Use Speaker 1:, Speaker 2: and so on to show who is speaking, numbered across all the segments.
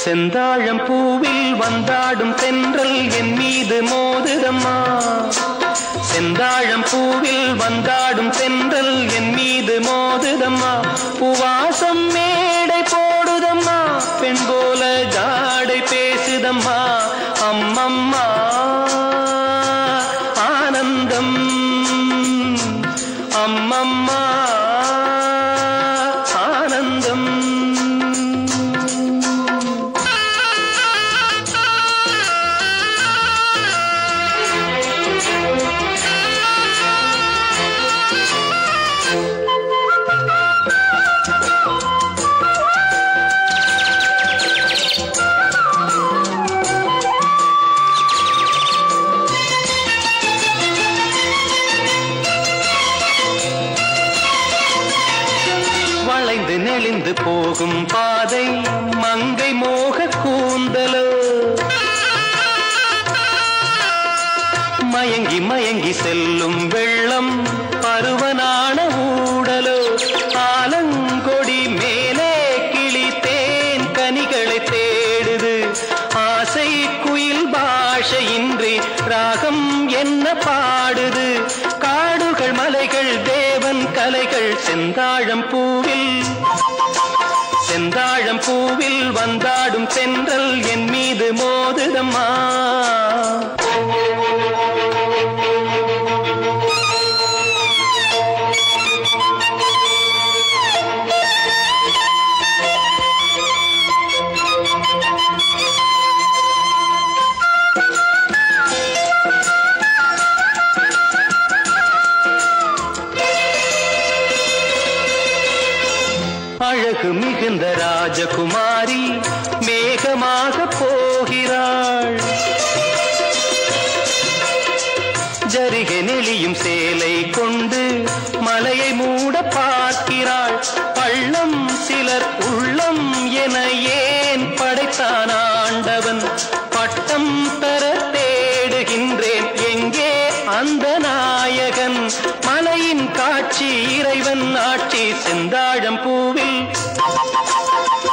Speaker 1: செந்தாழம் பூவில் வந்தாடும் தென்றல் என் மீது மோதுதம்மா. செந்தாழம் பூவில் வந்தாடும் தென்றல் என் மீது மோதுதம்மா. பூவாசம் மேடை போடுதம்மா, பெண் போல ஜாடை பேசுதம்மா. அம்மம்மா ஆனந்தம், அம்மம்மா ஆனந்தம். வளைந்து நெளிந்து போகும் பாதை மங்கை மோக கூந்தலோ, மயங்கி மயங்கி செல்லும் வெள்ளம் பருவனான ஊடலோ. ஆலங்கொடி மேலே கிளி தேன் கனிகளை தேடுது, ஆசை குயில் பாஷையின்றி ராகம் என்ன பாடுது. காடுகள் மலைகள் தேவன் கலைகள் செந்தாழம் பூவில், செந்தாழம் பூவில் வந்தாடும் தென்றல் என் மீது மோதுதம்மா. அழகு மிகுந்த ராஜகுமாரி மேகமாக போகிறாள், ஜரிகை நெளியும் சேலை கொண்டு மலையை மூட பார்க்கிறாள். பள்ளம் சிலர் உள்ளம் என ஏன் படைத்தான் ஆண்டவன்? பட்டம் பெற தேடுகின்றேன், எங்கே அந்த நாயகன்? மலையின் காட்சி இறைவன் ஆட்சி. செந்தாழம் பூவில்,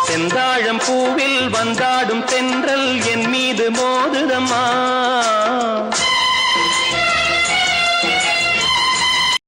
Speaker 1: செந்தாழம் பூவில் வந்தாடும் தென்றல் என் மீது மோதுதம்மா.